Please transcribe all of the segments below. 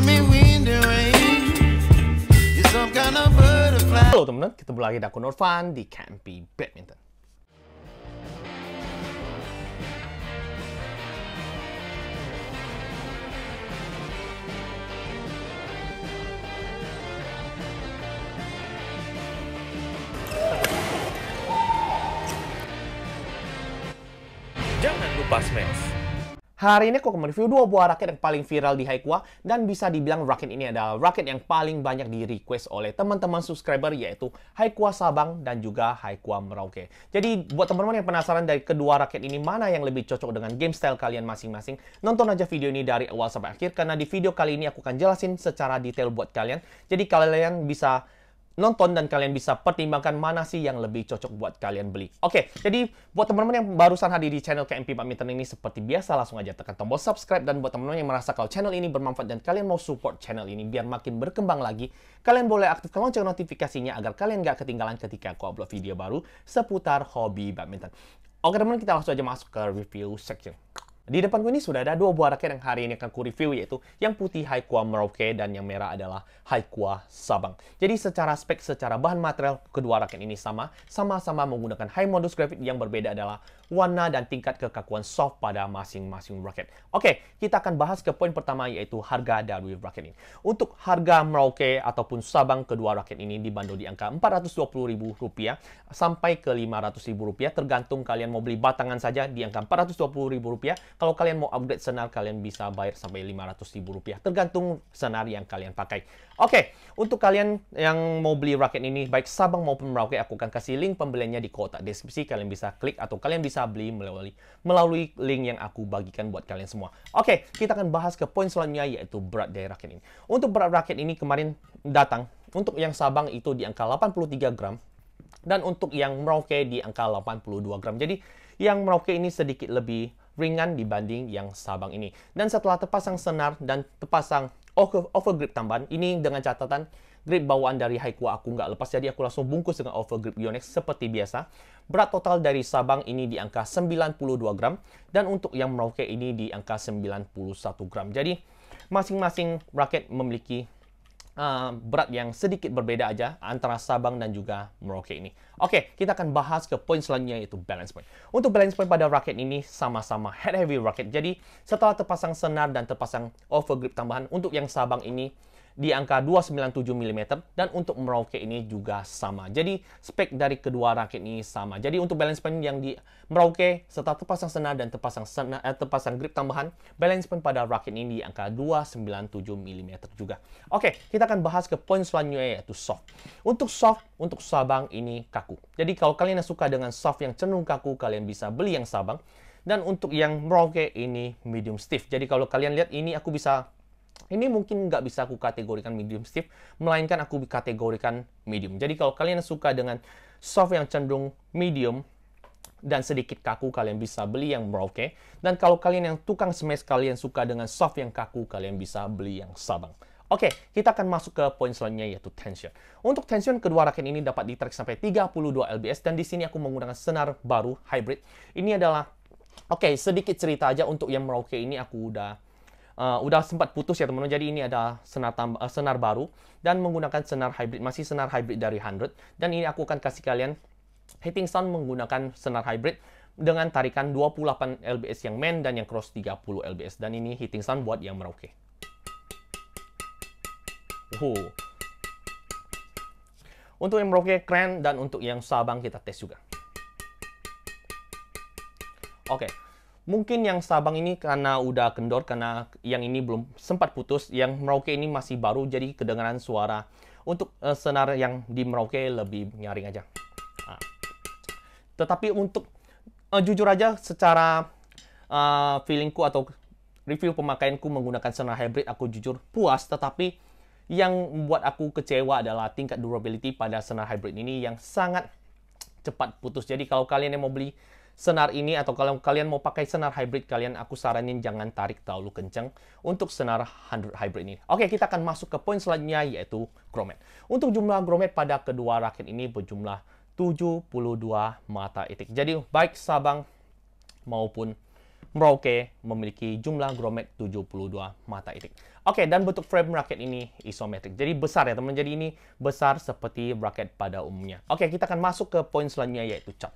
Halo teman-teman, ketemu lagi dengan aku Nurfan di Campy Badminton. Jangan lupa smash. Hari ini aku akan mereview dua buah raket yang paling viral di Haikua, dan bisa dibilang raket ini adalah raket yang paling banyak di request oleh teman-teman subscriber, yaitu Haikua Sabang dan juga Haikua Merauke. Jadi buat teman-teman yang penasaran dari kedua raket ini mana yang lebih cocok dengan game style kalian masing-masing, nonton aja video ini dari awal sampai akhir, karena di video kali ini aku akan jelasin secara detail buat kalian. Jadi kalian bisa nonton dan kalian bisa pertimbangkan mana sih yang lebih cocok buat kalian beli. Oke, jadi buat teman-teman yang barusan hadir di channel KMP Badminton ini, seperti biasa langsung aja tekan tombol subscribe. Dan buat teman-teman yang merasa kalau channel ini bermanfaat dan kalian mau support channel ini biar makin berkembang lagi, kalian boleh aktifkan lonceng notifikasinya agar kalian nggak ketinggalan ketika aku upload video baru seputar hobi badminton. Oke teman-teman, kita langsung aja masuk ke review section. Di depanku ini sudah ada dua buah raket yang hari ini akan ku review, yaitu yang putih Haikua Merauke dan yang merah adalah Haikua Sabang. Jadi secara spek, secara bahan material, kedua raket ini sama-sama menggunakan high modus grafit. Yang berbeda adalah warna dan tingkat kekakuan soft pada masing-masing raket. Oke, kita akan bahas ke poin pertama, yaitu harga dari raket ini. Untuk harga Merauke ataupun Sabang, kedua raket ini dibanderol di angka Rp420.000 sampai ke Rp500.000, tergantung kalian mau beli batangan saja di angka Rp420.000. Kalau kalian mau upgrade senar, kalian bisa bayar sampai Rp500.000, tergantung senar yang kalian pakai. Oke, untuk kalian yang mau beli raket ini, baik Sabang maupun Merauke, aku akan kasih link pembeliannya di kotak deskripsi. Kalian bisa klik atau kalian bisa beli melalui link yang aku bagikan buat kalian semua. Oke, kita akan bahas ke poin selanjutnya, yaitu berat dari raket ini. Untuk berat raket ini kemarin datang, untuk yang Sabang itu di angka 83 gram, dan untuk yang Merauke di angka 82 gram. Jadi yang Merauke ini sedikit lebih ringan dibanding yang Sabang ini. Dan setelah terpasang senar dan terpasang overgrip tambahan, ini dengan catatan grip bawaan dari Haikua aku nggak lepas, jadi aku langsung bungkus dengan overgrip Yonex seperti biasa. Berat total dari Sabang ini di angka 92 gram, dan untuk yang Merauke ini di angka 91 gram. Jadi masing-masing raket memiliki berat yang sedikit berbeda aja antara Sabang dan juga Merauke ini. Oke, kita akan bahas ke poin selanjutnya, yaitu balance point. Untuk balance point pada raket ini sama-sama head heavy raket. Jadi setelah terpasang senar dan terpasang overgrip tambahan, untuk yang Sabang ini di angka 297 mm, dan untuk Merauke ini juga sama. Jadi spek dari kedua raket ini sama. Jadi untuk balance point yang di Merauke setelah terpasang senar dan terpasang grip tambahan, balance point pada raket ini di angka 297 mm juga. Oke, kita akan bahas ke poin selanjutnya, yaitu soft. Untuk soft, untuk Sabang ini kaku. Jadi kalau kalian yang suka dengan soft yang cenderung kaku, kalian bisa beli yang Sabang. Dan untuk yang Merauke ini medium stiff. Jadi kalau kalian lihat ini, ini mungkin nggak bisa aku kategorikan medium stiff, melainkan aku kategorikan medium. Jadi kalau kalian suka dengan soft yang cenderung medium dan sedikit kaku, kalian bisa beli yang Merauke. Dan kalau kalian yang tukang smash, kalian suka dengan soft yang kaku, kalian bisa beli yang Sabang. Oke, kita akan masuk ke poin selanjutnya, yaitu tension. Untuk tension, kedua raket ini dapat ditarik sampai 32 lbs, dan di sini aku menggunakan senar baru hybrid. Ini adalah, oke, sedikit cerita aja. Untuk yang Merauke ini aku udah sempat putus ya teman-teman. Jadi ini ada senar baru dan menggunakan senar hybrid, masih senar hybrid dari 100. Dan ini aku akan kasih kalian hitting sound menggunakan senar hybrid dengan tarikan 28 lbs yang main dan yang cross 30 lbs. Dan ini hitting sound buat yang Merauke. Untuk yang Merauke keren, dan untuk yang Sabang kita tes juga. Oke. Mungkin yang Sabang ini karena udah kendor, karena yang ini belum sempat putus. Yang Merauke ini masih baru, jadi kedengaran suara untuk senar yang di Merauke lebih nyaring aja. Tetapi untuk jujur aja, secara feelingku atau review pemakaianku menggunakan senar hybrid, aku jujur puas. Tetapi yang membuat aku kecewa adalah tingkat durability pada senar hybrid ini yang sangat cepat putus. Jadi kalau kalian yang mau beli senar ini, atau kalau kalian mau pakai senar hybrid, aku saranin jangan tarik terlalu kencang untuk senar 100 hybrid ini. Oke, kita akan masuk ke poin selanjutnya, yaitu grommet. Untuk jumlah grommet pada kedua raket ini berjumlah 72 mata itik. Jadi baik Sabang maupun Merauke memiliki jumlah grommet 72 mata itik. Oke, dan bentuk frame raket ini isometrik. Jadi besar ya teman, jadi ini besar seperti raket pada umumnya. Oke, kita akan masuk ke poin selanjutnya yaitu cat.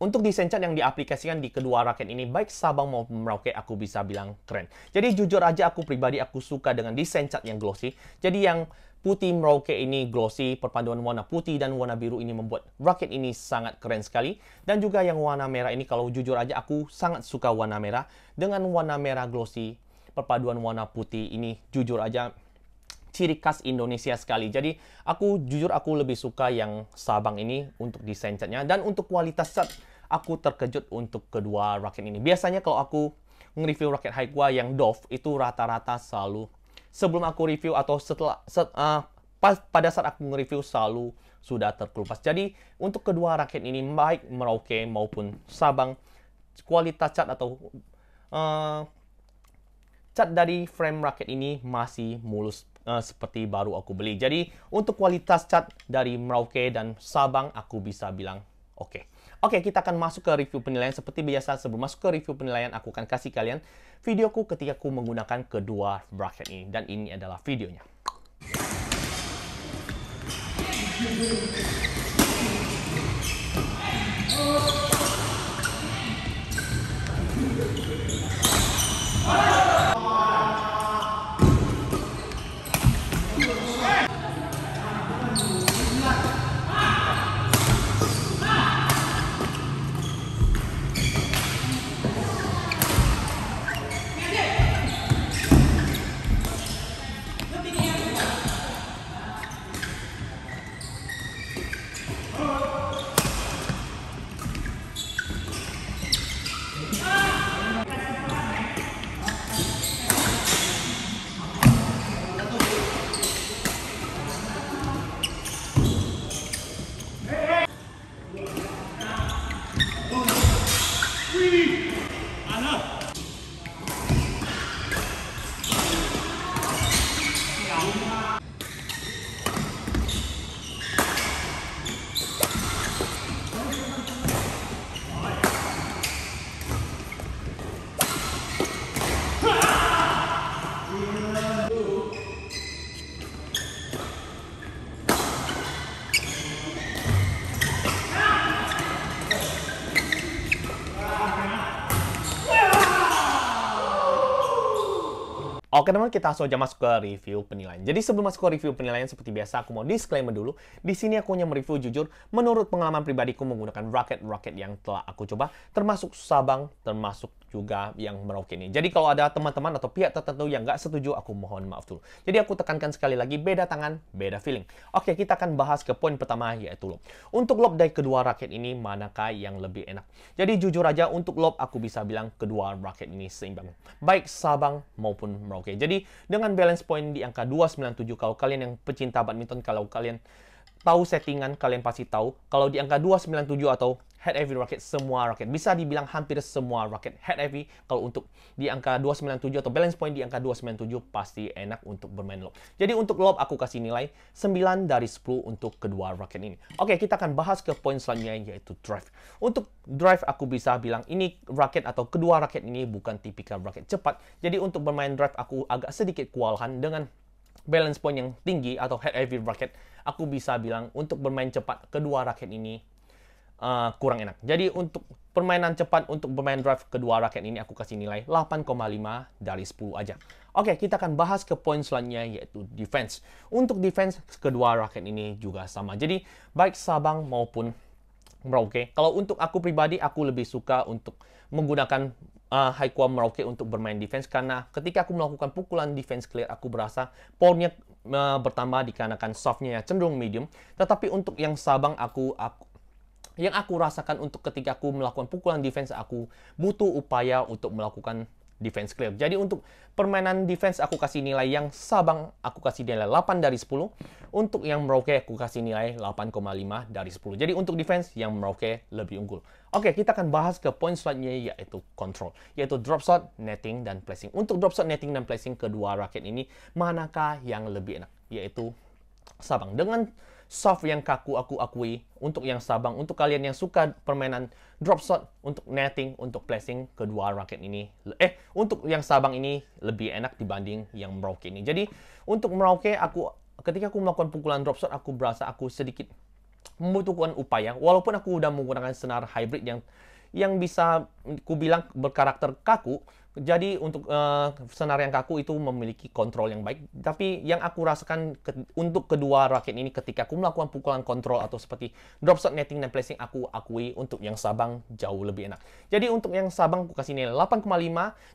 Untuk desain cat yang diaplikasikan di kedua raket ini, baik Sabang maupun Merauke, aku bisa bilang keren. Jadi jujur aja aku pribadi, aku suka dengan desain cat yang glossy. Jadi yang putih Merauke ini glossy, perpaduan warna putih dan warna biru ini membuat raket ini sangat keren sekali. Dan juga yang warna merah ini, kalau jujur aja aku sangat suka warna merah. Dengan warna merah glossy, perpaduan warna putih ini jujur aja ciri khas Indonesia sekali. Jadi jujur aku lebih suka yang Sabang ini untuk desain catnya. Dan untuk kualitas cat, aku terkejut untuk kedua raket ini. Biasanya kalau aku nge-review raket Haikwa yang Dove, itu rata-rata selalu sebelum aku review atau pada saat aku nge-review selalu sudah terkelupas. Jadi untuk kedua raket ini, baik Merauke maupun Sabang, kualitas cat atau cat dari frame raket ini masih mulus seperti baru aku beli. Jadi untuk kualitas cat dari Merauke dan Sabang aku bisa bilang oke. Oke, kita akan masuk ke review penilaian. Seperti biasa, sebelum masuk ke review penilaian, aku akan kasih kalian videoku ketika aku menggunakan kedua raket ini. Dan ini adalah videonya. Oke teman, kita langsung aja masuk ke review penilaian. Jadi sebelum masuk ke review penilaian, seperti biasa aku mau disclaimer dulu. Di sini aku hanya mereview jujur menurut pengalaman pribadiku menggunakan raket-raket yang telah aku coba, termasuk Sabang, termasuk juga yang Merauke ini. Jadi kalau ada teman-teman atau pihak tertentu yang nggak setuju, aku mohon maaf dulu. Jadi aku tekankan sekali lagi, beda tangan, beda feeling. Oke, kita akan bahas ke poin pertama, yaitu lob. Untuk lob dari kedua raket ini, manakah yang lebih enak? Jadi jujur aja, untuk lob aku bisa bilang kedua raket ini seimbang. Baik Sabang maupun Merauke. Oke, jadi dengan balance point di angka 297, kalau kalian yang pecinta badminton, kalau kalian tahu settingan, kalian pasti tahu. Kalau di angka 297 atau head heavy racket, semua racket, bisa dibilang hampir semua racket head heavy. Kalau untuk di angka 297 atau balance point di angka 297, pasti enak untuk bermain lob. Jadi untuk lob aku kasih nilai 9 dari 10 untuk kedua racket ini. Oke, kita akan bahas ke poin selanjutnya, yaitu drive. Untuk drive aku bisa bilang ini racket atau kedua racket ini bukan tipikal racket cepat. Jadi untuk bermain drive aku agak sedikit kewalahan dengan balance point yang tinggi atau head heavy racket. Aku bisa bilang untuk bermain cepat kedua raket ini kurang enak. Jadi untuk permainan cepat, untuk bermain drive kedua raket ini aku kasih nilai 8,5 dari 10 aja. Oke, kita akan bahas ke poin selanjutnya, yaitu defense. Untuk defense kedua raket ini juga sama. Jadi baik Sabang maupun Merauke, kalau untuk aku pribadi, aku lebih suka untuk menggunakan Haikwa Merauke untuk bermain defense, karena ketika aku melakukan pukulan defense clear, aku berasa powernya bertambah dikarenakan softnya cenderung medium. Tetapi untuk yang Sabang, yang aku rasakan untuk ketika aku melakukan pukulan defense, aku butuh upaya untuk melakukan defense clear. Jadi untuk permainan defense aku kasih nilai yang Sabang aku kasih nilai 8 dari 10. Untuk yang Merauke aku kasih nilai 8,5 dari 10. Jadi untuk defense yang Merauke lebih unggul. Oke, kita akan bahas ke poin selanjutnya, yaitu control, yaitu drop shot, netting, dan placing. Untuk drop shot, netting, dan placing kedua raket ini, manakah yang lebih enak? Yaitu Sabang. Dengan soft yang kaku aku akui. Untuk yang Sabang, untuk kalian yang suka permainan drop shot, untuk netting, untuk placing, kedua raket ini, untuk yang Sabang ini lebih enak dibanding yang Merauke ini. Jadi, untuk Merauke, ketika aku melakukan pukulan drop shot, aku berasa aku sedikit membutuhkan upaya. Walaupun aku udah menggunakan senar hybrid yang bisa ku bilang berkarakter kaku. Jadi untuk senar yang kaku itu memiliki kontrol yang baik. Tapi yang aku rasakan untuk kedua raket ini ketika aku melakukan pukulan kontrol atau seperti drop shot, netting, dan placing, aku akui untuk yang Sabang jauh lebih enak. Jadi untuk yang Sabang aku kasih nilai 8,5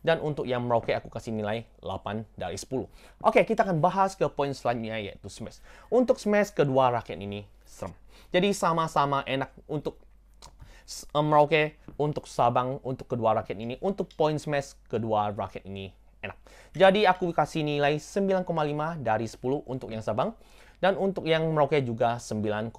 dan untuk yang Merauke aku kasih nilai 8 dari 10. Oke, kita akan bahas ke poin selanjutnya yaitu smash. Untuk smash kedua raket ini serem. Jadi sama-sama enak untuk Merauke, untuk Sabang, untuk kedua raket ini. Untuk poin smash kedua raket ini enak. Jadi aku kasih nilai 9,5 dari 10 untuk yang Sabang. Dan untuk yang Merauke juga 9,5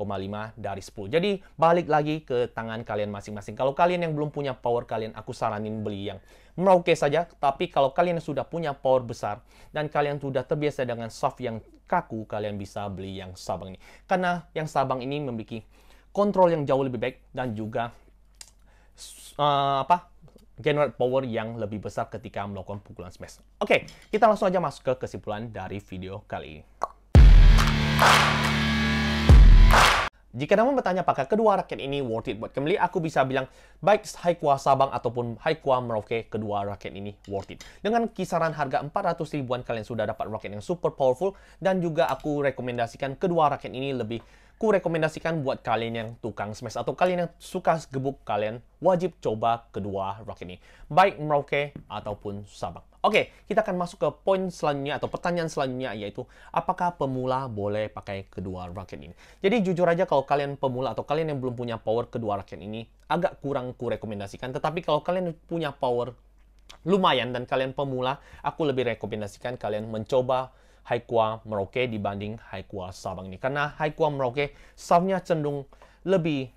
dari 10. Jadi balik lagi ke tangan kalian masing-masing. Kalau kalian yang belum punya power, aku saranin beli yang Merauke saja. Tapi kalau kalian sudah punya power besar dan kalian sudah terbiasa dengan soft yang kaku, kalian bisa beli yang Sabang ini. Karena yang Sabang ini memiliki kontrol yang jauh lebih baik dan juga generate power yang lebih besar ketika melakukan pukulan smash. Oke, kita langsung aja masuk ke kesimpulan dari video kali ini. Jika namun bertanya apakah kedua raket ini worth it buat kembali, aku bisa bilang baik Haikua Sabang ataupun Haikua Merauke, kedua raket ini worth it. Dengan kisaran harga 400 ribuan kalian sudah dapat raket yang super powerful dan juga aku rekomendasikan kedua raket ini rekomendasikan buat kalian yang tukang smash atau kalian yang suka gebuk, kalian wajib coba kedua raket ini. Baik Merauke ataupun Sabang. Oke, kita akan masuk ke poin selanjutnya atau pertanyaan selanjutnya yaitu apakah pemula boleh pakai kedua raket ini. Jadi jujur aja kalau kalian pemula atau kalian yang belum punya power, kedua raket ini agak kurang rekomendasikan. Tetapi kalau kalian punya power lumayan dan kalian pemula, aku lebih rekomendasikan kalian mencoba Haikua Merauke dibanding Haikua Sabang ini. Karena Haikua Merauke softnya cenderung lebih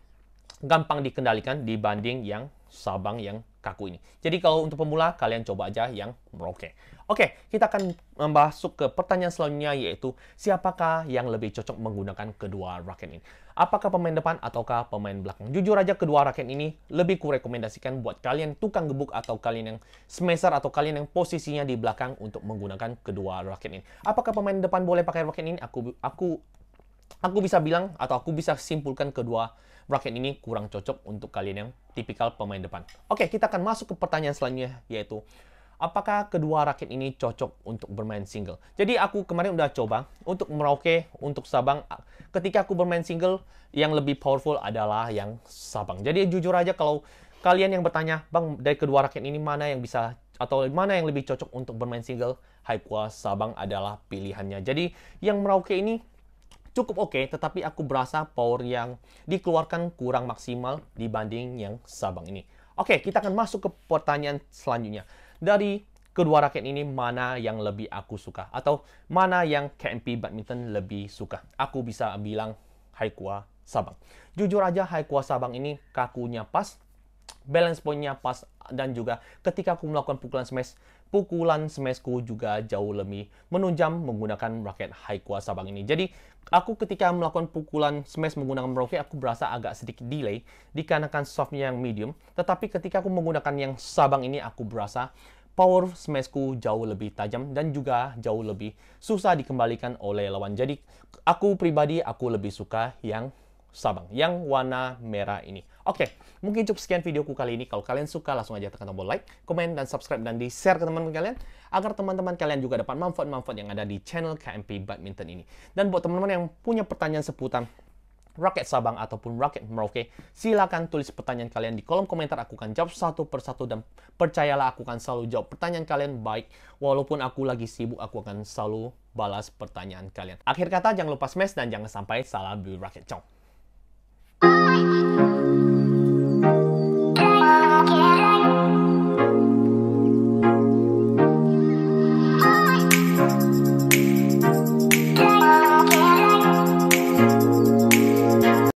gampang dikendalikan dibanding yang Sabang yang kaku ini. Jadi kalau untuk pemula, kalian coba aja yang Merauke. Oke, kita akan masuk ke pertanyaan selanjutnya yaitu siapakah yang lebih cocok menggunakan kedua raket ini? Apakah pemain depan ataukah pemain belakang? Jujur aja kedua raket ini lebih kurekomendasikan buat kalian tukang gebuk atau kalian yang smasher atau kalian yang posisinya di belakang untuk menggunakan kedua raket ini. Apakah pemain depan boleh pakai raket ini? Aku bisa bilang atau aku bisa simpulkan kedua raket ini kurang cocok untuk kalian yang tipikal pemain depan. Oke, kita akan masuk ke pertanyaan selanjutnya yaitu apakah kedua raket ini cocok untuk bermain single? Jadi aku kemarin udah coba untuk Merauke, untuk Sabang. Ketika aku bermain single, yang lebih powerful adalah yang Sabang. Jadi jujur aja kalau kalian yang bertanya, Bang, dari kedua raket ini mana yang bisa atau mana yang lebih cocok untuk bermain single? Haikua Sabang adalah pilihannya. Jadi yang Merauke ini cukup oke, tetapi aku berasa power yang dikeluarkan kurang maksimal dibanding yang Sabang ini. Oke, kita akan masuk ke pertanyaan selanjutnya. Dari kedua raket ini, mana yang lebih aku suka? Atau mana yang KMP Badminton lebih suka? Aku bisa bilang Haikua Sabang. Jujur aja, Haikua Sabang ini kakunya pas, balance point-nya pas, dan juga ketika aku melakukan pukulan smashku juga jauh lebih menunjam menggunakan raket Haikua Sabang ini. Jadi, aku ketika melakukan pukulan smash menggunakan Merauke, aku berasa agak sedikit delay dikarenakan softnya yang medium. Tetapi ketika aku menggunakan yang Sabang ini, aku berasa power smashku jauh lebih tajam dan juga jauh lebih susah dikembalikan oleh lawan. Jadi, aku pribadi, aku lebih suka yang Sabang, yang warna merah ini. Oke, mungkin cukup sekian videoku kali ini. Kalau kalian suka, langsung aja tekan tombol like, komen, dan subscribe, dan di-share ke teman-teman kalian, agar teman-teman kalian juga dapat manfaat-manfaat yang ada di channel KMP Badminton ini. Dan buat teman-teman yang punya pertanyaan seputar raket Sabang ataupun raket Merauke, silakan tulis pertanyaan kalian di kolom komentar. Aku akan jawab satu persatu dan percayalah aku akan selalu jawab pertanyaan kalian baik. Walaupun aku lagi sibuk, aku akan selalu balas pertanyaan kalian. Akhir kata, jangan lupa smash dan jangan sampai salah beli raket. Ciao.